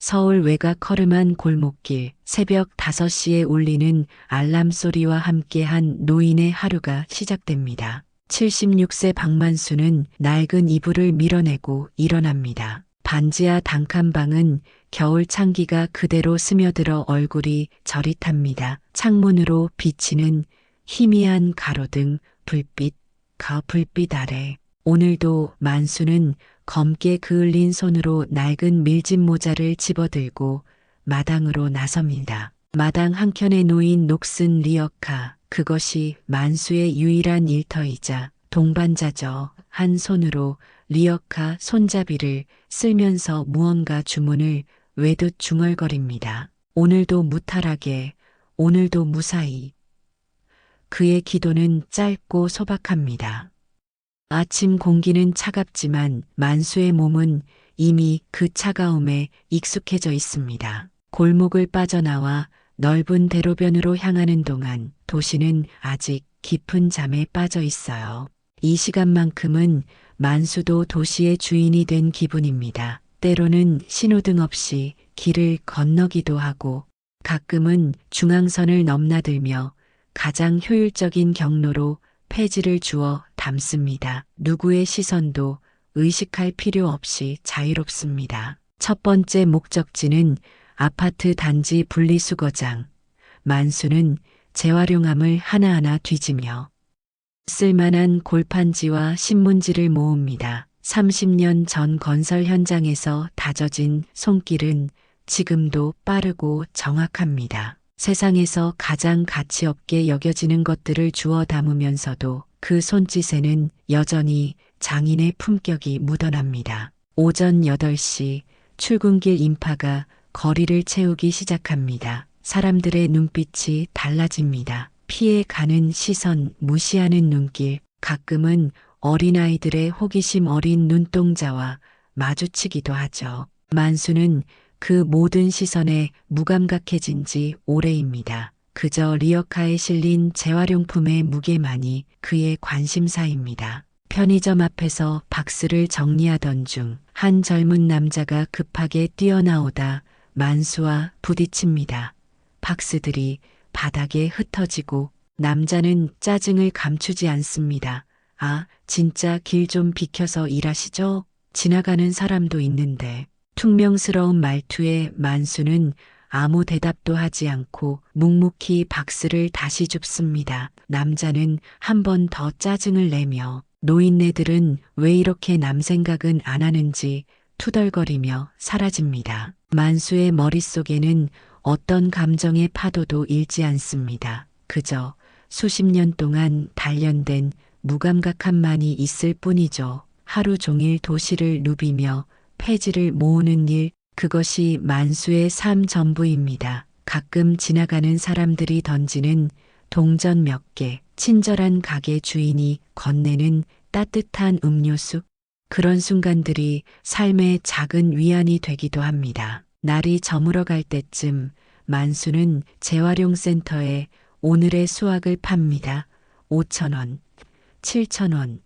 서울 외곽 허름한 골목길, 새벽 5시에 울리는 알람 소리와 함께한 노인의 하루가 시작됩니다. 76세 박만수는 낡은 이불을 밀어내고 일어납니다. 반지하 단칸방은 겨울 찬기가 그대로 스며들어 얼굴이 저릿합니다. 창문으로 비치는 희미한 가로등, 불빛, 그 불빛 아래 오늘도 만수는 검게 그을린 손으로 낡은 밀짚 모자를 집어들고 마당으로 나섭니다. 마당 한켠에 놓인 녹슨 리어카, 그것이 만수의 유일한 일터이자 동반자죠. 한 손으로 리어카 손잡이를 쓸면서 무언가 주문을 외듯 중얼거립니다. 오늘도 무탈하게, 오늘도 무사히. 그의 기도는 짧고 소박합니다. 아침 공기는 차갑지만 만수의 몸은 이미 그 차가움에 익숙해져 있습니다. 골목을 빠져나와 넓은 대로변으로 향하는 동안 도시는 아직 깊은 잠에 빠져 있어요. 이 시간만큼은 만수도 도시의 주인이 된 기분입니다. 때로는 신호등 없이 길을 건너기도 하고 가끔은 중앙선을 넘나들며 가장 효율적인 경로로 폐지를 주워 담습니다. 누구의 시선도 의식할 필요 없이 자유롭습니다. 첫 번째 목적지는 아파트 단지 분리수거장. 만수는 재활용함을 하나하나 뒤지며 쓸만한 골판지와 신문지를 모읍니다. 30년 전 건설 현장에서 다져진 손길은 지금도 빠르고 정확합니다. 세상에서 가장 가치 없게 여겨지는 것들을 주워 담으면서도 그 손짓에는 여전히 장인의 품격이 묻어납니다. 오전 8시 출근길 인파가 거리를 채우기 시작합니다. 사람들의 눈빛이 달라집니다. 피해 가는 시선, 무시하는 눈길, 가끔은 어린아이들의 호기심 어린 눈동자와 마주치기도 하죠. 만수는 그 모든 시선에 무감각해진 지 오래입니다. 그저 리어카에 실린 재활용품의 무게만이 그의 관심사입니다. 편의점 앞에서 박스를 정리하던 중 한 젊은 남자가 급하게 뛰어나오다 만수와 부딪힙니다. 박스들이 바닥에 흩어지고 남자는 짜증을 감추지 않습니다. 아, 진짜 길 좀 비켜서 일하시죠? 지나가는 사람도 있는데. 퉁명스러운 말투에 만수는 아무 대답도 하지 않고 묵묵히 박스를 다시 줍습니다. 남자는 한 번 더 짜증을 내며 노인네들은 왜 이렇게 남 생각은 안 하는지 투덜거리며 사라집니다. 만수의 머릿속에는 어떤 감정의 파도도 일지 않습니다. 그저 수십 년 동안 단련된 무감각함만이 있을 뿐이죠. 하루 종일 도시를 누비며 폐지를 모으는 일, 그것이 만수의 삶 전부입니다. 가끔 지나가는 사람들이 던지는 동전 몇 개, 친절한 가게 주인이 건네는 따뜻한 음료수, 그런 순간들이 삶의 작은 위안이 되기도 합니다. 날이 저물어갈 때쯤 만수는 재활용 센터에 오늘의 수확을 팝니다. 5,000원, 7,000원.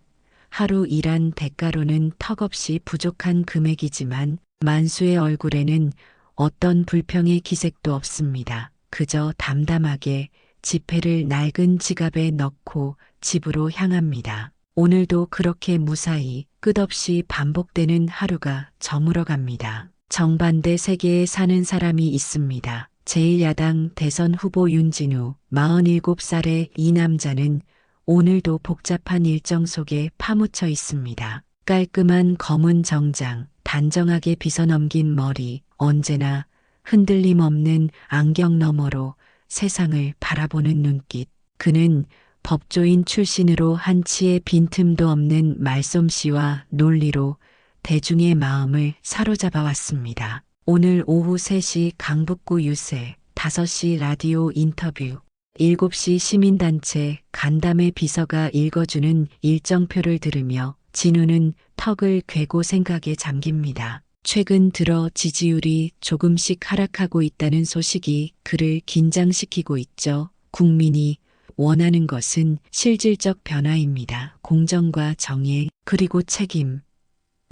하루 일한 대가로는 턱없이 부족한 금액이지만 만수의 얼굴에는 어떤 불평의 기색도 없습니다. 그저 담담하게 지폐를 낡은 지갑에 넣고 집으로 향합니다. 오늘도 그렇게 무사히 끝없이 반복되는 하루가 저물어갑니다. 정반대 세계에 사는 사람이 있습니다. 제1야당 대선 후보 윤진우 47살의 이 남자는 오늘도 복잡한 일정 속에 파묻혀 있습니다. 깔끔한 검은 정장, 단정하게 빗어넘긴 머리, 언제나 흔들림 없는 안경 너머로 세상을 바라보는 눈빛. 그는 법조인 출신으로 한치의 빈틈도 없는 말솜씨와 논리로 대중의 마음을 사로잡아 왔습니다. 오늘 오후 3시 강북구 유세, 5시 라디오 인터뷰, 7시 시민단체 간담회 비서가 읽어주는 일정표를 들으며 진우는 턱을 괴고 생각에 잠깁니다. 최근 들어 지지율이 조금씩 하락하고 있다는 소식이 그를 긴장시키고 있죠. 국민이 원하는 것은 실질적 변화입니다. 공정과 정의, 그리고 책임.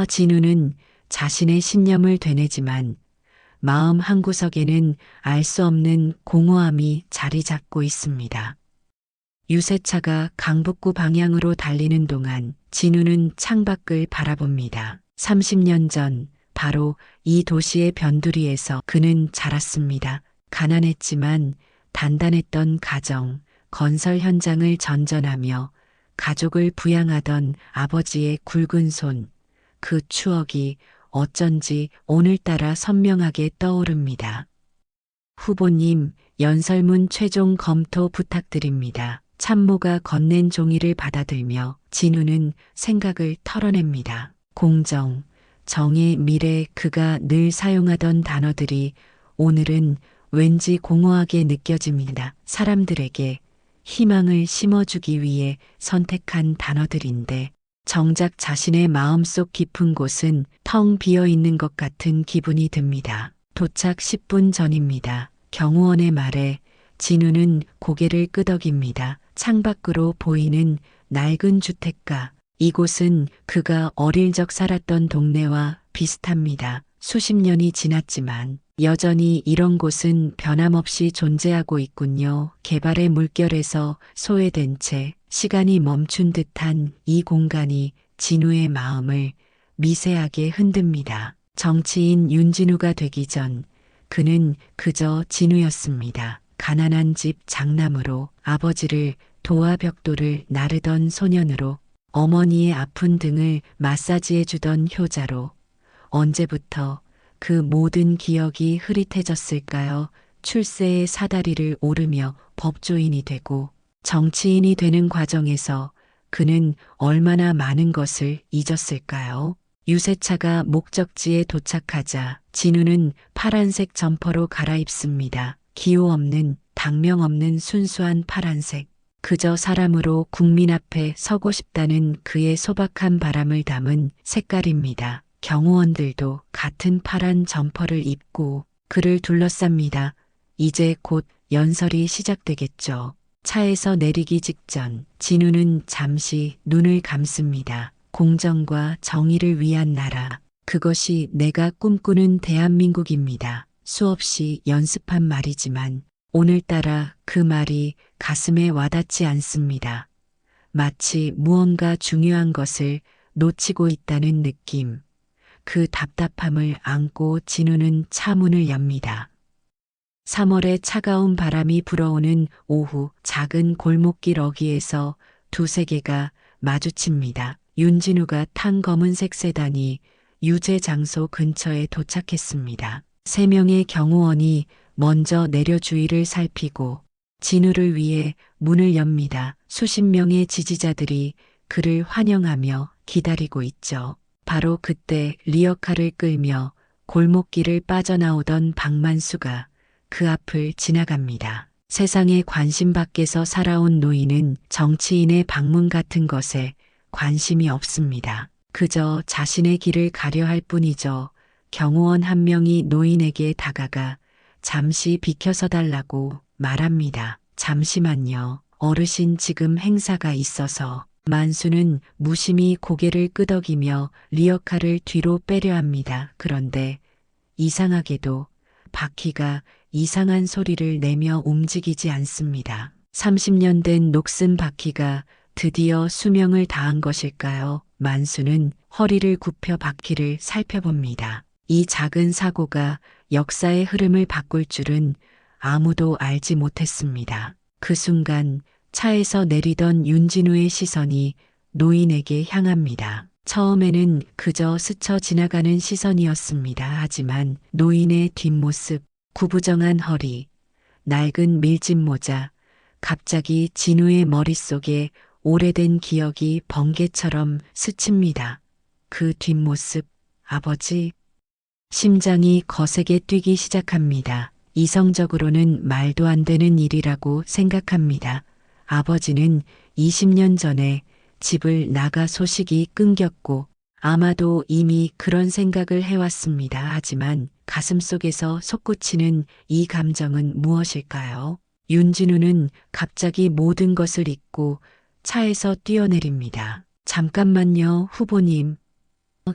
진우는 자신의 신념을 되뇌지만 마음 한구석에는 알 수 없는 공허함이 자리 잡고 있습니다. 유세차가 강북구 방향으로 달리는 동안 진우는 창밖을 바라봅니다. 30년 전 바로 이 도시의 변두리에서 그는 자랐습니다. 가난했지만 단단했던 가정, 건설 현장을 전전하며 가족을 부양하던 아버지의 굵은 손, 그 추억이 어쩐지 오늘따라 선명하게 떠오릅니다. 후보님, 연설문 최종 검토 부탁드립니다. 참모가 건넨 종이를 받아들며 진우는 생각을 털어냅니다. 공정, 정의, 미래, 그가 늘 사용하던 단어들이 오늘은 왠지 공허하게 느껴집니다. 사람들에게 희망을 심어주기 위해 선택한 단어들인데 정작 자신의 마음속 깊은 곳은 텅 비어 있는 것 같은 기분이 듭니다. 도착 10분 전입니다. 경호원의 말에 진우는 고개를 끄덕입니다. 창밖으로 보이는 낡은 주택가. 이곳은 그가 어릴 적 살았던 동네와 비슷합니다. 수십 년이 지났지만 여전히 이런 곳은 변함없이 존재하고 있군요. 개발의 물결에서 소외된 채 시간이 멈춘 듯한 이 공간이 진우의 마음을 미세하게 흔듭니다. 정치인 윤진우가 되기 전 그는 그저 진우였습니다. 가난한 집 장남으로 아버지를 도와 벽돌을 나르던 소년으로 어머니의 아픈 등을 마사지해 주던 효자로 언제부터 그 모든 기억이 흐릿해졌을까요? 출세의 사다리를 오르며 법조인이 되고 정치인이 되는 과정에서 그는 얼마나 많은 것을 잊었을까요? 유세차가 목적지에 도착하자 진우는 파란색 점퍼로 갈아입습니다. 기호 없는, 당명 없는 순수한 파란색. 그저 사람으로 국민 앞에 서고 싶다는 그의 소박한 바람을 담은 색깔입니다. 경호원들도 같은 파란 점퍼를 입고 그를 둘러쌉니다. 이제 곧 연설이 시작되겠죠. 차에서 내리기 직전 진우는 잠시 눈을 감습니다. 공정과 정의를 위한 나라. 그것이 내가 꿈꾸는 대한민국입니다. 수없이 연습한 말이지만 오늘따라 그 말이 가슴에 와닿지 않습니다. 마치 무언가 중요한 것을 놓치고 있다는 느낌. 그 답답함을 안고 진우는 차 문을 엽니다. 3월의 차가운 바람이 불어오는 오후 작은 골목길 어귀에서 두세 개가 마주칩니다. 윤진우가 탄 검은색 세단이 유죄 장소 근처에 도착했습니다. 3명의 경호원이 먼저 내려 주위를 살피고 진우를 위해 문을 엽니다. 수십 명의 지지자들이 그를 환영하며 기다리고 있죠. 바로 그때 리어카를 끌며 골목길을 빠져나오던 박만수가 그 앞을 지나갑니다. 세상의 관심 밖에서 살아온 노인은 정치인의 방문 같은 것에 관심이 없습니다. 그저 자신의 길을 가려 할 뿐이죠. 경호원 한 명이 노인에게 다가가 잠시 비켜서 달라고 말합니다. 잠시만요. 어르신 지금 행사가 있어서. 만수는 무심히 고개를 끄덕이며 리어카를 뒤로 빼려 합니다. 그런데 이상하게도 바퀴가 이상한 소리를 내며 움직이지 않습니다. 30년 된 녹슨 바퀴가 드디어 수명을 다한 것일까요? 만수는 허리를 굽혀 바퀴를 살펴봅니다. 이 작은 사고가 역사의 흐름을 바꿀 줄은 아무도 알지 못했습니다. 그 순간 차에서 내리던 윤진우의 시선이 노인에게 향합니다. 처음에는 그저 스쳐 지나가는 시선이었습니다. 하지만 노인의 뒷모습, 구부정한 허리, 낡은 밀짚 모자, 갑자기 진우의 머릿속에 오래된 기억이 번개처럼 스칩니다. 그 뒷모습, 아버지. 심장이 거세게 뛰기 시작합니다. 이성적으로는 말도 안 되는 일이라고 생각합니다. 아버지는 20년 전에 집을 나가 소식이 끊겼고 아마도 이미 그런 생각을 해왔습니다. 하지만 가슴속에서 솟구치는 이 감정은 무엇일까요? 윤진우는 갑자기 모든 것을 잊고 차에서 뛰어내립니다. 잠깐만요, 후보님.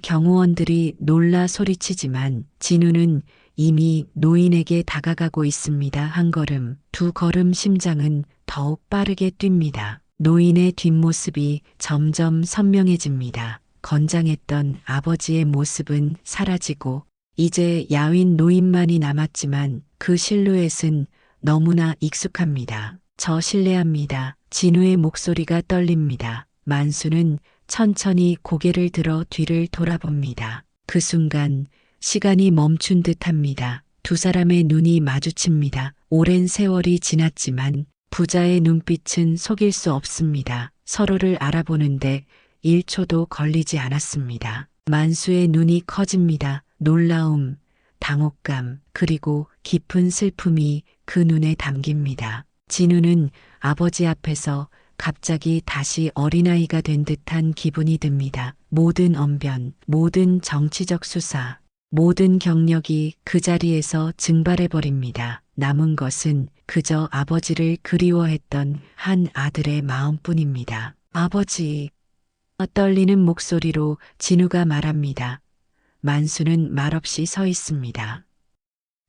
경호원들이 놀라 소리치지만 진우는 이미 노인에게 다가가고 있습니다. 한 걸음, 두 걸음 심장은 더욱 빠르게 뜁니다. 노인의 뒷모습이 점점 선명해집니다. 건장했던 아버지의 모습은 사라지고 이제 야윈 노인만이 남았지만 그 실루엣은 너무나 익숙합니다. 저 신뢰합니다. 진우의 목소리가 떨립니다. 만수는 천천히 고개를 들어 뒤를 돌아봅니다. 그 순간 시간이 멈춘 듯합니다. 두 사람의 눈이 마주칩니다. 오랜 세월이 지났지만 부자의 눈빛은 속일 수 없습니다. 서로를 알아보는데 1초도 걸리지 않았습니다. 만수의 눈이 커집니다. 놀라움, 당혹감, 그리고 깊은 슬픔이 그 눈에 담깁니다. 진우는 아버지 앞에서 갑자기 다시 어린아이가 된 듯한 기분이 듭니다. 모든 언변, 모든 정치적 수사, 모든 경력이 그 자리에서 증발해버립니다. 남은 것은 그저 아버지를 그리워했던 한 아들의 마음뿐입니다. 아버지, 떨리는 목소리로 진우가 말합니다. 만수는 말없이 서 있습니다.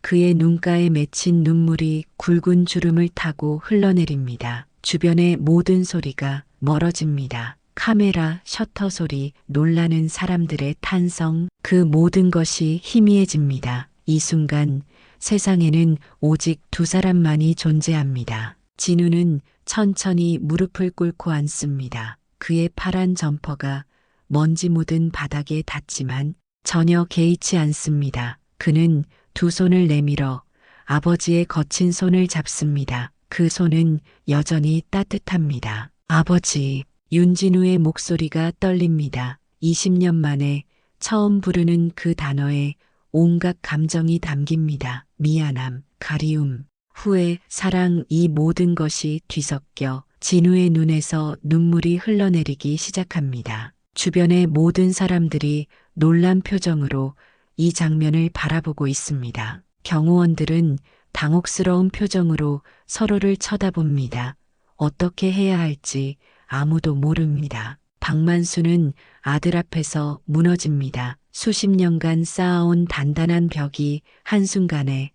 그의 눈가에 맺힌 눈물이 굵은 주름을 타고 흘러내립니다. 주변의 모든 소리가 멀어집니다. 카메라, 셔터 소리, 놀라는 사람들의 탄성, 그 모든 것이 희미해집니다. 이 순간 세상에는 오직 두 사람만이 존재합니다. 진우는 천천히 무릎을 꿇고 앉습니다. 그의 파란 점퍼가 먼지 묻은 바닥에 닿지만 전혀 개의치 않습니다. 그는 두 손을 내밀어 아버지의 거친 손을 잡습니다. 그 손은 여전히 따뜻합니다. 아버지, 윤진우의 목소리가 떨립니다. 20년 만에 처음 부르는 그 단어에 온갖 감정이 담깁니다. 미안함, 가리움, 후회, 사랑, 이 모든 것이 뒤섞여 진우의 눈에서 눈물이 흘러내리기 시작합니다. 주변의 모든 사람들이 놀란 표정으로 이 장면을 바라보고 있습니다. 경호원들은 당혹스러운 표정으로 서로를 쳐다봅니다. 어떻게 해야 할지 아무도 모릅니다. 박만수는 아들 앞에서 무너집니다. 수십 년간 쌓아온 단단한 벽이 한순간에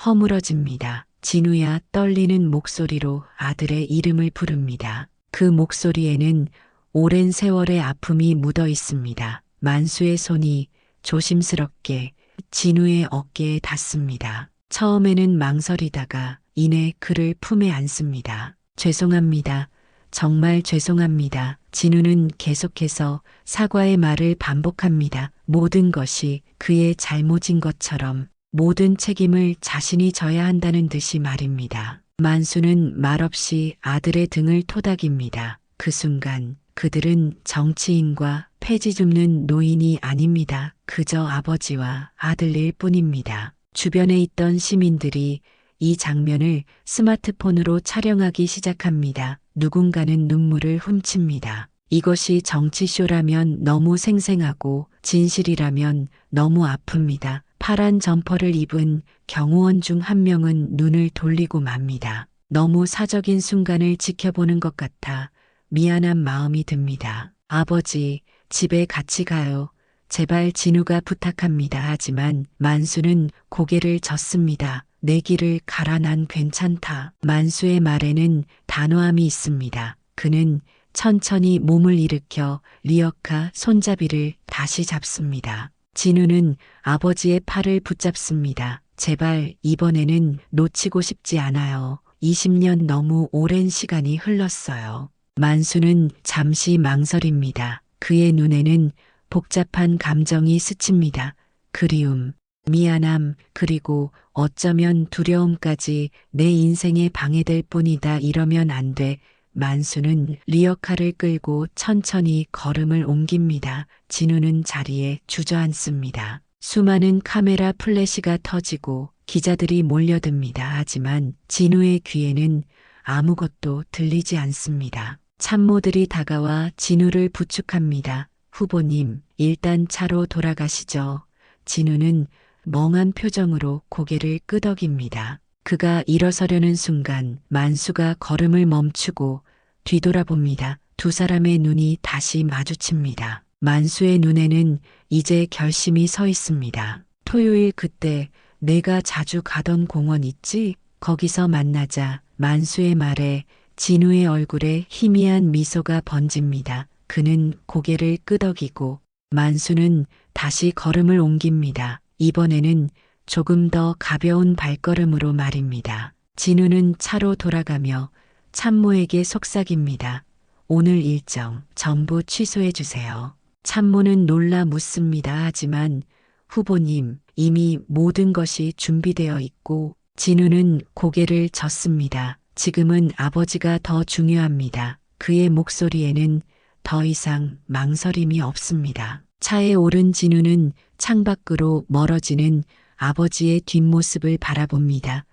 허물어집니다. 진우야, 떨리는 목소리로 아들의 이름을 부릅니다. 그 목소리에는 오랜 세월의 아픔이 묻어 있습니다. 만수의 손이 조심스럽게 진우의 어깨에 닿습니다. 처음에는 망설이다가 이내 그를 품에 안습니다. 죄송합니다. 정말 죄송합니다. 진우는 계속해서 사과의 말을 반복합니다. 모든 것이 그의 잘못인 것처럼 모든 책임을 자신이 져야 한다는 듯이 말입니다. 만수는 말없이 아들의 등을 토닥입니다. 그 순간 그들은 정치인과 폐지 줍는 노인이 아닙니다. 그저 아버지와 아들일 뿐입니다. 주변에 있던 시민들이 이 장면을 스마트폰으로 촬영하기 시작합니다. 누군가는 눈물을 훔칩니다. 이것이 정치쇼라면 너무 생생하고 진실이라면 너무 아픕니다. 파란 점퍼를 입은 경호원 중 한 명은 눈을 돌리고 맙니다. 너무 사적인 순간을 지켜보는 것 같아 미안한 마음이 듭니다. 아버지, 집에 같이 가요. 제발, 진우가 부탁합니다. 하지만 만수는 고개를 젓습니다. 내 길을 가라, 난 괜찮다. 만수의 말에는 단호함이 있습니다. 그는 천천히 몸을 일으켜 리어카 손잡이를 다시 잡습니다. 진우는 아버지의 팔을 붙잡습니다. 제발, 이번에는 놓치고 싶지 않아요. 20년 너무 오랜 시간이 흘렀어요. 만수는 잠시 망설입니다. 그의 눈에는 복잡한 감정이 스칩니다. 그리움, 미안함, 그리고 어쩌면 두려움까지. 내 인생에 방해될 뿐이다. 이러면 안 돼. 만수는 리어카를 끌고 천천히 걸음을 옮깁니다. 진우는 자리에 주저앉습니다. 수많은 카메라 플래시가 터지고 기자들이 몰려듭니다. 하지만 진우의 귀에는 아무것도 들리지 않습니다. 참모들이 다가와 진우를 부축합니다. 후보님, 일단 차로 돌아가시죠. 진우는 멍한 표정으로 고개를 끄덕입니다. 그가 일어서려는 순간 만수가 걸음을 멈추고 뒤돌아봅니다. 두 사람의 눈이 다시 마주칩니다. 만수의 눈에는 이제 결심이 서 있습니다. 토요일 그때 내가 자주 가던 공원 있지? 거기서 만나자. 만수의 말에 진우의 얼굴에 희미한 미소가 번집니다. 그는 고개를 끄덕이고 만수는 다시 걸음을 옮깁니다. 이번에는 조금 더 가벼운 발걸음으로 말입니다. 진우는 차로 돌아가며 참모에게 속삭입니다. 오늘 일정 전부 취소해 주세요. 참모는 놀라 묻습니다. 하지만 후보님, 이미 모든 것이 준비되어 있고 진우는 고개를 젓습니다. 지금은 아버지가 더 중요합니다. 그의 목소리에는 더 이상 망설임이 없습니다. 차에 오른 진우는 창밖으로 멀어지는 아버지의 뒷모습을 바라봅니다.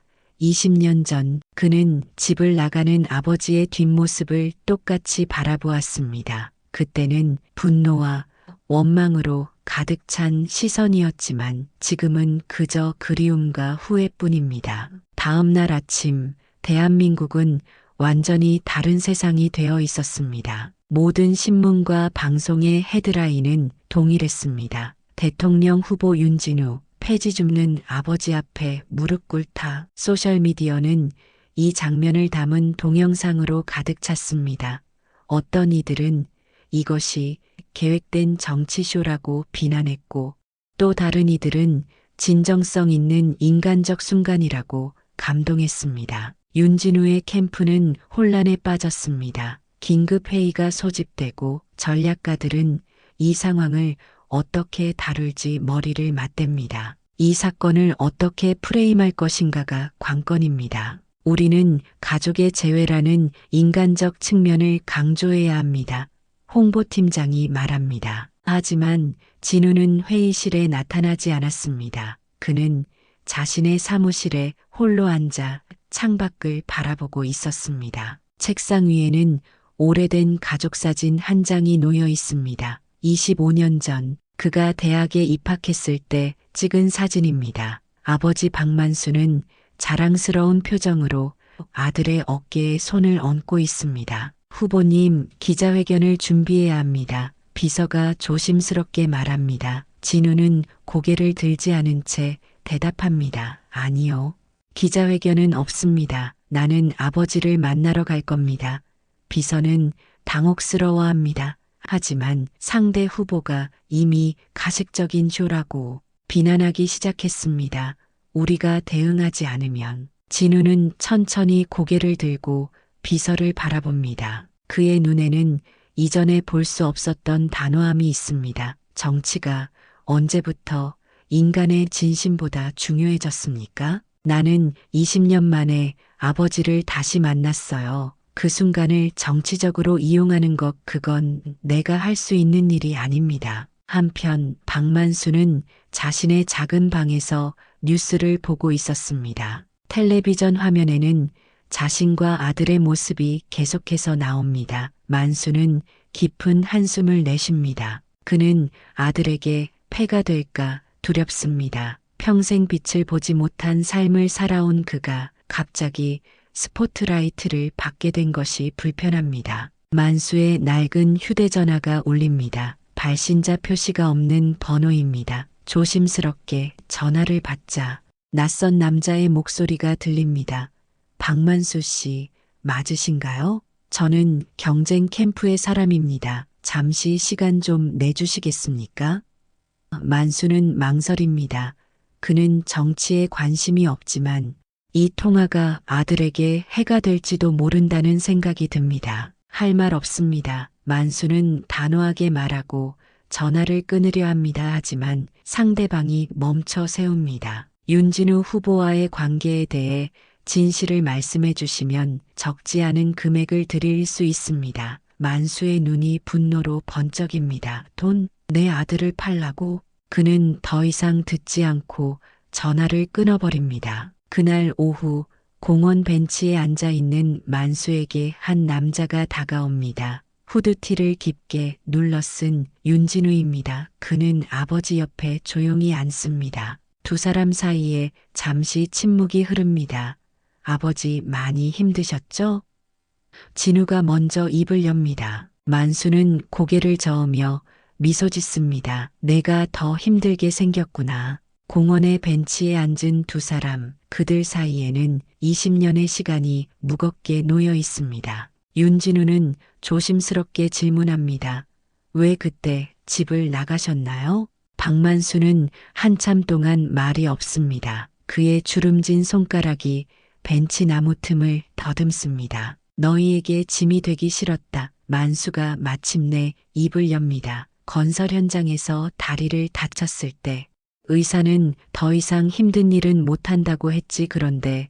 20년 전 그는 집을 나가는 아버지의 뒷모습을 똑같이 바라보았습니다. 그때는 분노와 원망으로 가득 찬 시선이었지만 지금은 그저 그리움과 후회뿐입니다. 다음 날 아침 대한민국은 완전히 다른 세상이 되어 있었습니다. 모든 신문과 방송의 헤드라인은 동일했습니다. 대통령 후보 윤진우, 폐지 줍는 아버지 앞에 무릎 꿇다. 소셜미디어는 이 장면을 담은 동영상으로 가득 찼습니다. 어떤 이들은 이것이 계획된 정치쇼라고 비난했고 또 다른 이들은 진정성 있는 인간적 순간이라고 감동했습니다. 윤진우의 캠프는 혼란에 빠졌습니다. 긴급회의가 소집되고 전략가들은 이 상황을 어떻게 다룰지 머리를 맞댑니다. 이 사건을 어떻게 프레임할 것인가가 관건입니다. 우리는 가족의 재회라는 인간적 측면을 강조해야 합니다. 홍보팀장이 말합니다. 하지만 진우는 회의실에 나타나지 않았습니다. 그는 자신의 사무실에 홀로 앉아 창밖을 바라보고 있었습니다. 책상 위에는 오래된 가족사진 한 장이 놓여 있습니다. 25년 전 그가 대학에 입학했을 때 찍은 사진입니다. 아버지 박만수는 자랑스러운 표정으로 아들의 어깨에 손을 얹고 있습니다. 후보님, 기자회견을 준비해야 합니다. 비서가 조심스럽게 말합니다. 진우는 고개를 들지 않은 채 대답합니다. 아니요. 기자회견은 없습니다. 나는 아버지를 만나러 갈 겁니다. 비서는 당혹스러워합니다. 하지만 상대 후보가 이미 가식적인 쇼라고 비난하기 시작했습니다. 우리가 대응하지 않으면 진우는 천천히 고개를 들고 비서를 바라봅니다. 그의 눈에는 이전에 볼 수 없었던 단호함이 있습니다. 정치가 언제부터 인간의 진심보다 중요해졌습니까? 나는 20년 만에 아버지를 다시 만났어요. 그 순간을 정치적으로 이용하는 것, 그건 내가 할 수 있는 일이 아닙니다. 한편 박만수는 자신의 작은 방에서 뉴스를 보고 있었습니다. 텔레비전 화면에는 자신과 아들의 모습이 계속해서 나옵니다. 만수는 깊은 한숨을 내쉽니다. 그는 아들에게 폐가 될까 두렵습니다. 평생 빛을 보지 못한 삶을 살아온 그가 갑자기 스포트라이트를 받게 된 것이 불편합니다. 만수의 낡은 휴대전화가 울립니다. 발신자 표시가 없는 번호입니다. 조심스럽게 전화를 받자 낯선 남자의 목소리가 들립니다. 박만수 씨, 맞으신가요? 저는 경쟁 캠프의 사람입니다. 잠시 시간 좀 내주시겠습니까? 만수는 망설입니다. 그는 정치에 관심이 없지만 이 통화가 아들에게 해가 될지도 모른다는 생각이 듭니다. 할 말 없습니다. 만수는 단호하게 말하고 전화를 끊으려 합니다. 하지만 상대방이 멈춰 세웁니다. 윤진우 후보와의 관계에 대해 진실을 말씀해 주시면 적지 않은 금액을 드릴 수 있습니다. 만수의 눈이 분노로 번쩍입니다. 돈, 내 아들을 팔라고? 그는 더 이상 듣지 않고 전화를 끊어버립니다. 그날 오후 공원 벤치에 앉아 있는 만수에게 한 남자가 다가옵니다. 후드티를 깊게 눌러 쓴 윤진우입니다. 그는 아버지 옆에 조용히 앉습니다. 두 사람 사이에 잠시 침묵이 흐릅니다. 아버지 많이 힘드셨죠? 진우가 먼저 입을 엽니다. 만수는 고개를 저으며 미소 짓습니다. 내가 더 힘들게 생겼구나. 공원의 벤치에 앉은 두 사람, 그들 사이에는 20년의 시간이 무겁게 놓여 있습니다. 윤진우는 조심스럽게 질문합니다. 왜 그때 집을 나가셨나요? 박만수는 한참 동안 말이 없습니다. 그의 주름진 손가락이 벤치 나무 틈을 더듬습니다. 너희에게 짐이 되기 싫었다. 만수가 마침내 입을 엽니다. 건설 현장에서 다리를 다쳤을 때 의사는 더 이상 힘든 일은 못한다고 했지. 그런데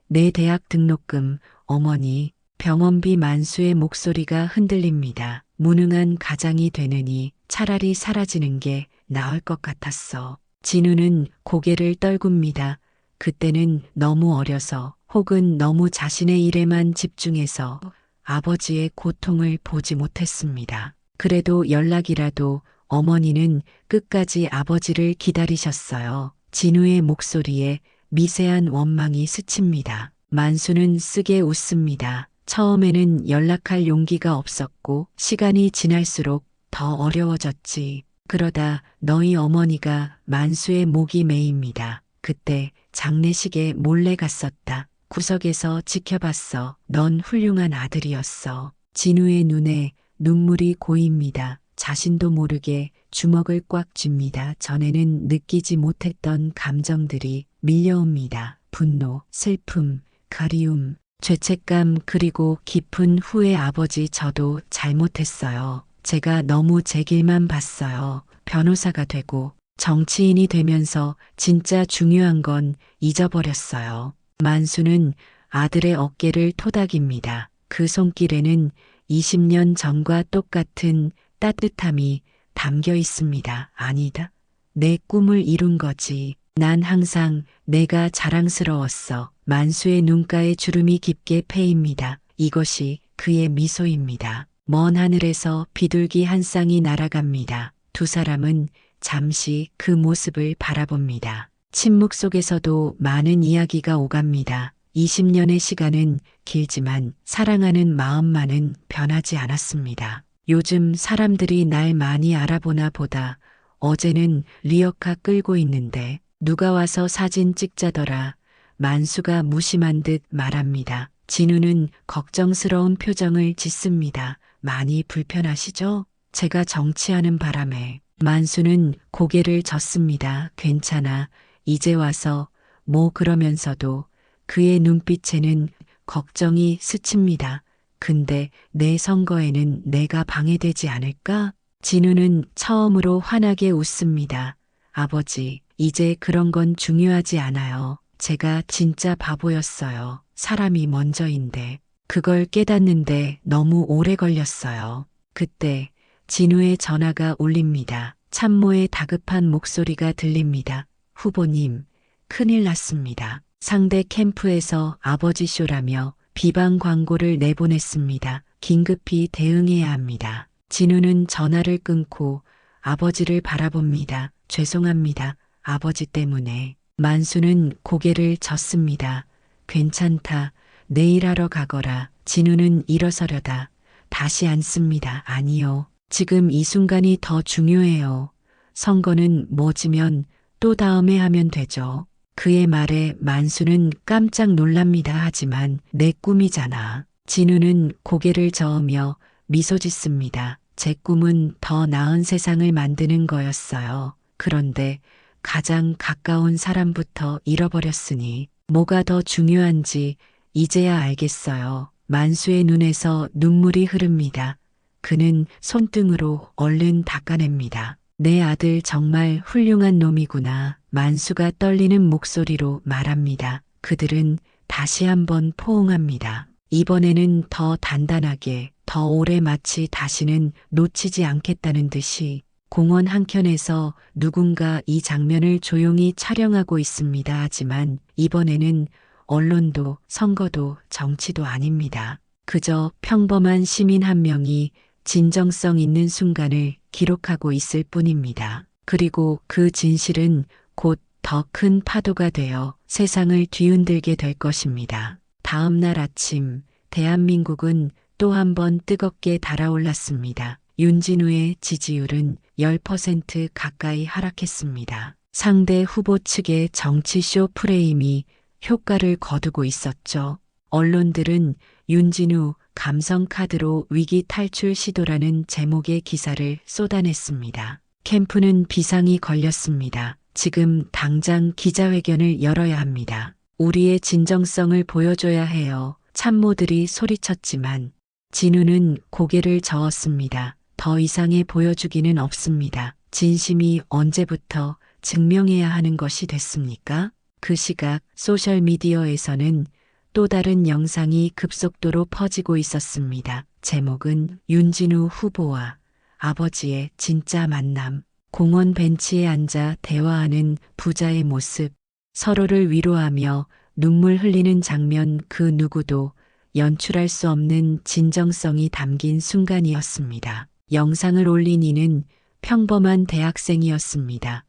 내 대학 등록금, 어머니, 병원비. 만수의 목소리가 흔들립니다. 무능한 가장이 되느니 차라리 사라지는 게 나을 것 같았어. 진우는 고개를 떨굽니다. 그때는 너무 어려서 혹은 너무 자신의 일에만 집중해서 아버지의 고통을 보지 못했습니다. 그래도 연락이라도. 어머니는 끝까지 아버지를 기다리셨어요. 진우의 목소리에 미세한 원망이 스칩니다. 만수는 쓰게 웃습니다. 처음에는 연락할 용기가 없었고 시간이 지날수록 더 어려워졌지. 그러다 너희 어머니가. 만수의 목이 메입니다. 그때 장례식에 몰래 갔었다. 구석에서 지켜봤어. 넌 훌륭한 아들이었어. 진우의 눈에 눈물이 고입니다. 자신도 모르게 주먹을 꽉 쥡니다. 전에는 느끼지 못했던 감정들이 밀려옵니다. 분노, 슬픔, 그리움, 죄책감, 그리고 깊은 후회. 아버지, 저도 잘못했어요. 제가 너무 제 길만 봤어요. 변호사가 되고 정치인이 되면서 진짜 중요한 건 잊어버렸어요. 만수는 아들의 어깨를 토닥입니다. 그 손길에는 20년 전과 똑같은 따뜻함이 담겨 있습니다. 아니다. 내 꿈을 이룬 거지. 난 항상 내가 자랑스러웠어. 만수의 눈가에 주름이 깊게 패입니다. 이것이 그의 미소입니다. 먼 하늘에서 비둘기 한 쌍이 날아갑니다. 두 사람은 잠시 그 모습을 바라봅니다. 침묵 속에서도 많은 이야기가 오갑니다. 20년의 시간은 길지만 사랑하는 마음만은 변하지 않았습니다. 요즘 사람들이 날 많이 알아보나 보다. 어제는 리어카 끌고 있는데 누가 와서 사진 찍자더라. 만수가 무심한 듯 말합니다. 진우는 걱정스러운 표정을 짓습니다. 많이 불편하시죠? 제가 정치하는 바람에. 만수는 고개를 젓습니다. 괜찮아. 이제 와서. 뭐. 그러면서도 그의 눈빛에는 걱정이 스칩니다. 근데 내 선거에는 내가 방해되지 않을까? 진우는 처음으로 환하게 웃습니다. 아버지, 이제 그런 건 중요하지 않아요. 제가 진짜 바보였어요. 사람이 먼저인데. 그걸 깨닫는데 너무 오래 걸렸어요. 그때 진우의 전화가 울립니다. 참모의 다급한 목소리가 들립니다. 후보님, 큰일 났습니다. 상대 캠프에서 아버지 쇼라며 비방 광고를 내보냈습니다. 긴급히 대응해야 합니다. 진우는 전화를 끊고 아버지를 바라봅니다. 죄송합니다. 아버지 때문에. 만수는 고개를 젓습니다. 괜찮다. 내일 하러 가거라. 진우는 일어서려다 다시 앉습니다. 아니요. 지금 이 순간이 더 중요해요. 선거는 뭐 지면 또 다음에 하면 되죠. 그의 말에 만수는 깜짝 놀랍니다. 하지만 내 꿈이잖아. 진우는 고개를 저으며 미소 짓습니다. 제 꿈은 더 나은 세상을 만드는 거였어요. 그런데 가장 가까운 사람부터 잃어버렸으니 뭐가 더 중요한지 이제야 알겠어요. 만수의 눈에서 눈물이 흐릅니다. 그는 손등으로 얼른 닦아냅니다. 내 아들 정말 훌륭한 놈이구나. 만수가 떨리는 목소리로 말합니다. 그들은 다시 한번 포옹합니다. 이번에는 더 단단하게, 더 오래. 마치 다시는 놓치지 않겠다는 듯이. 공원 한켠에서 누군가 이 장면을 조용히 촬영하고 있습니다. 하지만 이번에는 언론도 선거도 정치도 아닙니다. 그저 평범한 시민 한 명이 진정성 있는 순간을 기록하고 있을 뿐입니다. 그리고 그 진실은 곧 더 큰 파도가 되어 세상을 뒤흔들게 될 것입니다. 다음 날 아침, 대한민국은 또 한 번 뜨겁게 달아올랐습니다. 윤진우의 지지율은 10% 가까이 하락했습니다. 상대 후보 측의 정치쇼 프레임이 효과를 거두고 있었죠. 언론들은 윤진우 감성 카드로 위기 탈출 시도라는 제목의 기사를 쏟아냈습니다. 캠프는 비상이 걸렸습니다. 지금 당장 기자회견을 열어야 합니다. 우리의 진정성을 보여줘야 해요. 참모들이 소리쳤지만 진우는 고개를 저었습니다. 더 이상의 보여주기는 없습니다. 진심이 언제부터 증명해야 하는 것이 됐습니까? 그 시각 소셜미디어에서는 또 다른 영상이 급속도로 퍼지고 있었습니다. 제목은 윤진우 후보와 아버지의 진짜 만남. 공원 벤치에 앉아 대화하는 부자의 모습, 서로를 위로하며 눈물 흘리는 장면, 그 누구도 연출할 수 없는 진정성이 담긴 순간이었습니다. 영상을 올린 이는 평범한 대학생이었습니다.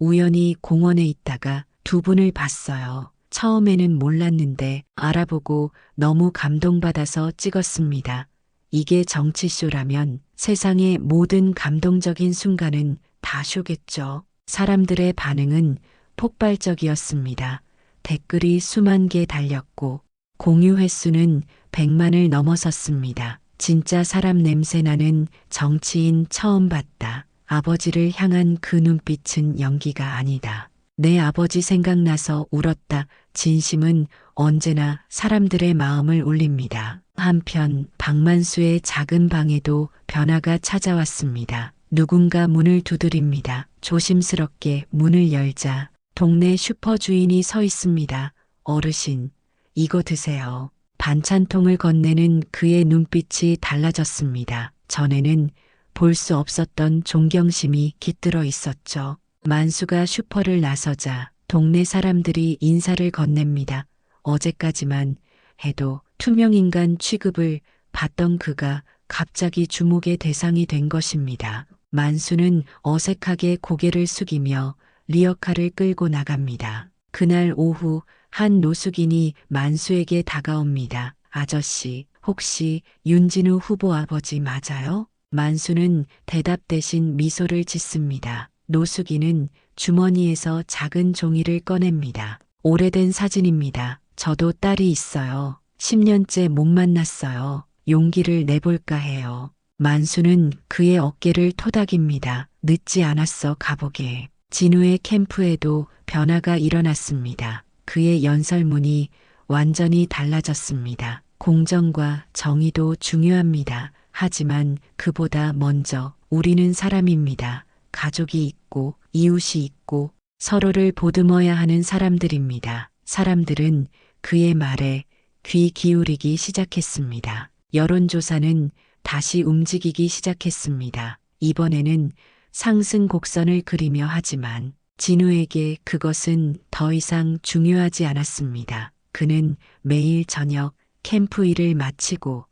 우연히 공원에 있다가 두 분을 봤어요. 처음에는 몰랐는데 알아보고 너무 감동받아서 찍었습니다. 이게 정치쇼라면 세상의 모든 감동적인 순간은 다 쇼겠죠. 사람들의 반응은 폭발적이었습니다. 댓글이 수만 개 달렸고 공유 횟수는 100만을 넘어섰습니다. 진짜 사람 냄새 나는 정치인 처음 봤다. 아버지를 향한 그 눈빛은 연기가 아니다. 내 아버지 생각나서 울었다. 진심은 언제나 사람들의 마음을 울립니다. 한편 박만수의 작은 방에도 변화가 찾아왔습니다. 누군가 문을 두드립니다. 조심스럽게 문을 열자 동네 슈퍼 주인이 서 있습니다. 어르신, 이거 드세요. 반찬통을 건네는 그의 눈빛이 달라졌습니다. 전에는 볼 수 없었던 존경심이 깃들어 있었죠. 만수가 슈퍼를 나서자 동네 사람들이 인사를 건넵니다. 어제까지만 해도 투명인간 취급을 받던 그가 갑자기 주목의 대상이 된 것입니다. 만수는 어색하게 고개를 숙이며 리어카를 끌고 나갑니다. 그날 오후 한 노숙인이 만수에게 다가옵니다. 아저씨, 혹시 윤진우 후보 아버지 맞아요? 만수는 대답 대신 미소를 짓습니다. 노숙인은 주머니에서 작은 종이를 꺼냅니다. 오래된 사진입니다. 저도 딸이 있어요. 10년째 못 만났어요. 용기를 내볼까 해요. 만수는 그의 어깨를 토닥입니다. 늦지 않았어, 가보게. 진우의 캠프에도 변화가 일어났습니다. 그의 연설문이 완전히 달라졌습니다. 공정과 정의도 중요합니다. 하지만 그보다 먼저 우리는 사람입니다. 가족이 있고 이웃이 있고 서로를 보듬어야 하는 사람들입니다. 사람들은 그의 말에 귀 기울이기 시작했습니다. 여론조사는 다시 움직이기 시작했습니다. 이번에는 상승 곡선을 그리며 하지만 진우에게 그것은 더 이상 중요하지 않았습니다. 그는 매일 저녁 캠프 일을 마치고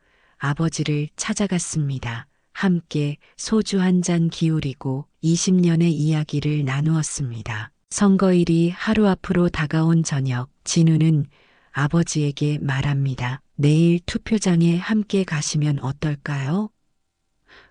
아버지를 찾아갔습니다. 함께 소주 한 잔 기울이고 20년의 이야기를 나누었습니다. 선거일이 하루 앞으로 다가온 저녁, 진우는 아버지에게 말합니다. 내일 투표장에 함께 가시면 어떨까요?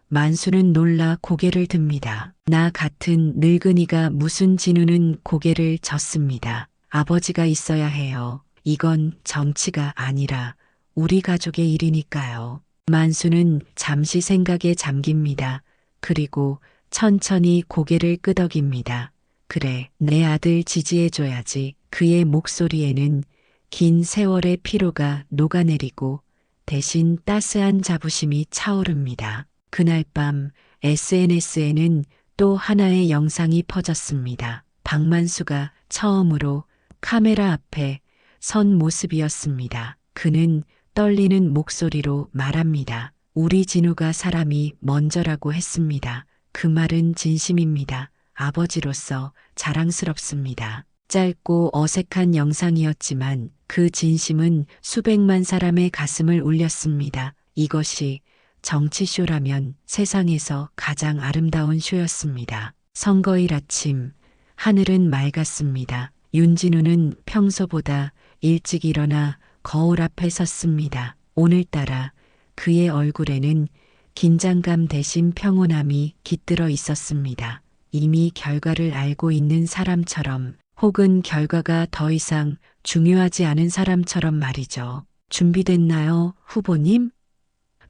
만수는 놀라 고개를 듭니다. 나 같은 늙은이가 무슨. 진우는 고개를 젓습니다. 아버지가 있어야 해요. 이건 정치가 아니라 우리 가족의 일이니까요. 만수는 잠시 생각에 잠깁니다. 그리고 천천히 고개를 끄덕입니다. 그래, 내 아들 지지해줘야지. 그의 목소리에는 긴 세월의 피로가 녹아내리고 대신 따스한 자부심이 차오릅니다. 그날 밤 SNS에는 또 하나의 영상이 퍼졌습니다. 박만수가 처음으로 카메라 앞에 선 모습이었습니다. 그는 떨리는 목소리로 말합니다. 우리 진우가 사람이 먼저라고 했습니다. 그 말은 진심입니다. 아버지로서 자랑스럽습니다. 짧고 어색한 영상이었지만 그 진심은 수백만 사람의 가슴을 울렸습니다. 이것이 정치쇼라면 세상에서 가장 아름다운 쇼였습니다. 선거일 아침, 하늘은 맑았습니다. 윤진우는 평소보다 일찍 일어나 거울 앞에 섰습니다. 오늘따라 그의 얼굴에는 긴장감 대신 평온함이 깃들어 있었습니다. 이미 결과를 알고 있는 사람처럼 혹은 결과가 더 이상 중요하지 않은 사람처럼 말이죠. 준비됐나요, 후보님?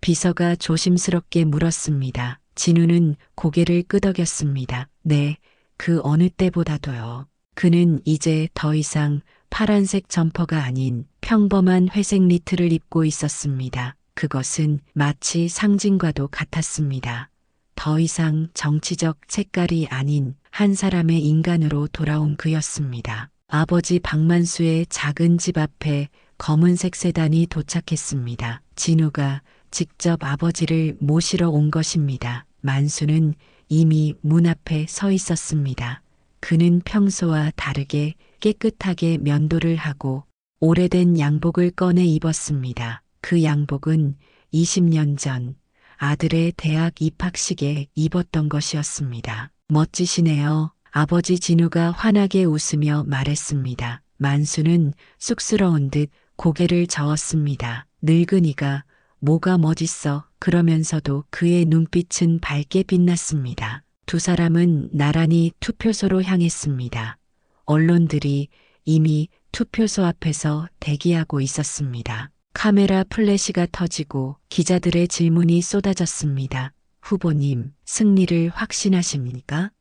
비서가 조심스럽게 물었습니다. 진우는 고개를 끄덕였습니다. 네, 그 어느 때보다도요. 그는 이제 더 이상 파란색 점퍼가 아닌 평범한 회색 니트를 입고 있었습니다. 그것은 마치 상징과도 같았습니다. 더 이상 정치적 색깔이 아닌 한 사람의 인간으로 돌아온 그였습니다. 아버지 박만수의 작은 집 앞에 검은색 세단이 도착했습니다. 진우가 직접 아버지를 모시러 온 것입니다. 만수는 이미 문 앞에 서 있었습니다. 그는 평소와 다르게 깨끗하게 면도를 하고 오래된 양복을 꺼내 입었습니다. 그 양복은 20년 전 아들의 대학 입학식에 입었던 것이었습니다. 멋지시네요. 아버지 진우가 환하게 웃으며 말했습니다. 만수는 쑥스러운 듯 고개를 저었습니다. 늙은이가 뭐가 멋있어 그러면서도 그의 눈빛은 밝게 빛났습니다. 두 사람은 나란히 투표소로 향했습니다. 언론들이 이미 투표소 앞에서 대기하고 있었습니다. 카메라 플래시가 터지고 기자들의 질문이 쏟아졌습니다. 후보님, 승리를 확신하십니까?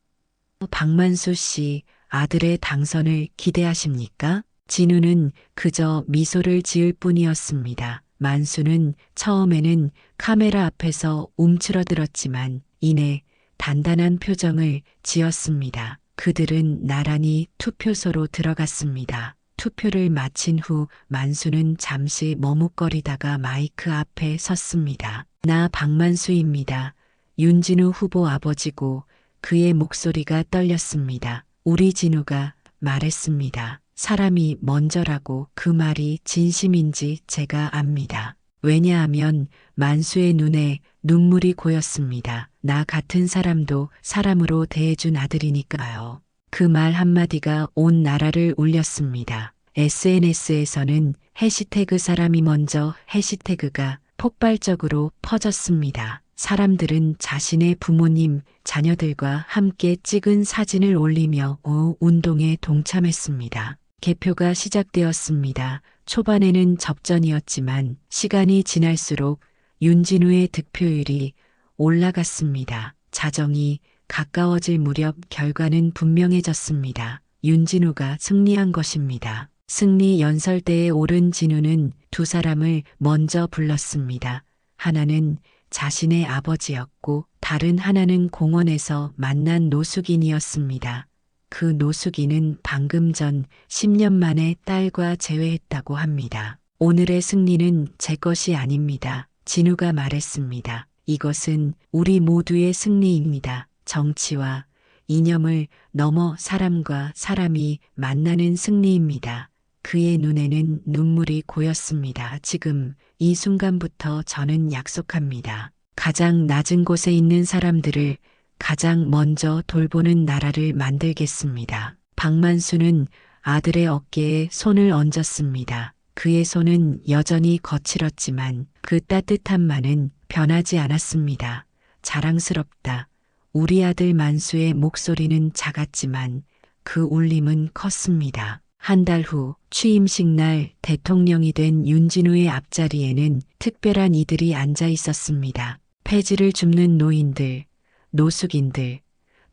박만수 씨, 아들의 당선을 기대하십니까? 진우는 그저 미소를 지을 뿐이었습니다. 만수는 처음에는 카메라 앞에서 움츠러들었지만 이내 단단한 표정을 지었습니다. 그들은 나란히 투표소로 들어갔습니다. 투표를 마친 후 만수는 잠시 머뭇거리다가 마이크 앞에 섰습니다. 나 박만수입니다. 윤진우 후보 아버지고 그의 목소리가 떨렸습니다. 우리 진우가 말했습니다. 사람이 먼저라고 그 말이 진심인지 제가 압니다. 왜냐하면 만수의 눈에 눈물이 고였습니다. 나 같은 사람도 사람으로 대해준 아들이니까요. 그 말 한마디가 온 나라를 울렸습니다. SNS에서는 해시태그 사람이 먼저 해시태그가 폭발적으로 퍼졌습니다. 사람들은 자신의 부모님, 자녀들과 함께 찍은 사진을 올리며 운동에 동참했습니다. 개표가 시작되었습니다. 초반에는 접전이었지만 시간이 지날수록 윤진우의 득표율이 올라갔습니다. 자정이 가까워질 무렵 결과는 분명해졌습니다. 윤진우가 승리한 것입니다. 승리 연설대에 오른 진우는 두 사람을 먼저 불렀습니다. 하나는 자신의 아버지였고 다른 하나는 공원에서 만난 노숙인이었습니다. 그 노숙인은 방금 전 10년 만에 딸과 재회했다고 합니다. 오늘의 승리는 제 것이 아닙니다. 진우가 말했습니다. 이것은 우리 모두의 승리입니다. 정치와 이념을 넘어 사람과 사람이 만나는 승리입니다. 그의 눈에는 눈물이 고였습니다. 지금 이 순간부터 저는 약속합니다. 가장 낮은 곳에 있는 사람들을 가장 먼저 돌보는 나라를 만들겠습니다. 박만수는 아들의 어깨에 손을 얹었습니다. 그의 손은 여전히 거칠었지만 그 따뜻함만은 변하지 않았습니다. 자랑스럽다. 우리 아들 만수의 목소리는 작았지만 그 울림은 컸습니다. 한 달 후 취임식 날 대통령이 된 윤진우의 앞자리에는 특별한 이들이 앉아 있었습니다. 폐지를 줍는 노인들, 노숙인들,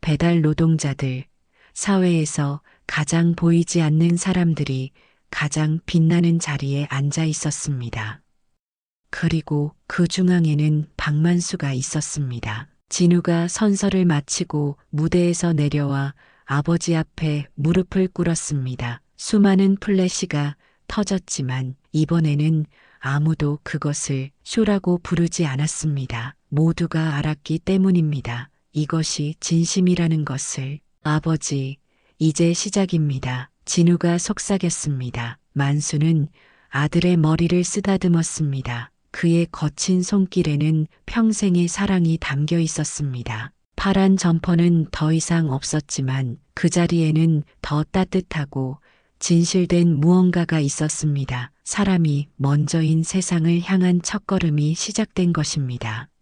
배달 노동자들, 사회에서 가장 보이지 않는 사람들이 가장 빛나는 자리에 앉아 있었습니다. 그리고 그 중앙에는 박만수가 있었습니다. 진우가 선서를 마치고 무대에서 내려와 아버지 앞에 무릎을 꿇었습니다. 수많은 플래시가 터졌지만 이번에는 아무도 그것을 쇼라고 부르지 않았습니다. 모두가 알았기 때문입니다. 이것이 진심이라는 것을. 아버지, 이제 시작입니다. 진우가 속삭였습니다. 만수는 아들의 머리를 쓰다듬었습니다. 그의 거친 손길에는 평생의 사랑이 담겨 있었습니다. 파란 점퍼는 더 이상 없었지만 그 자리에는 더 따뜻하고 진실된 무언가가 있었습니다. 사람이 먼저인 세상을 향한 첫걸음이 시작된 것입니다.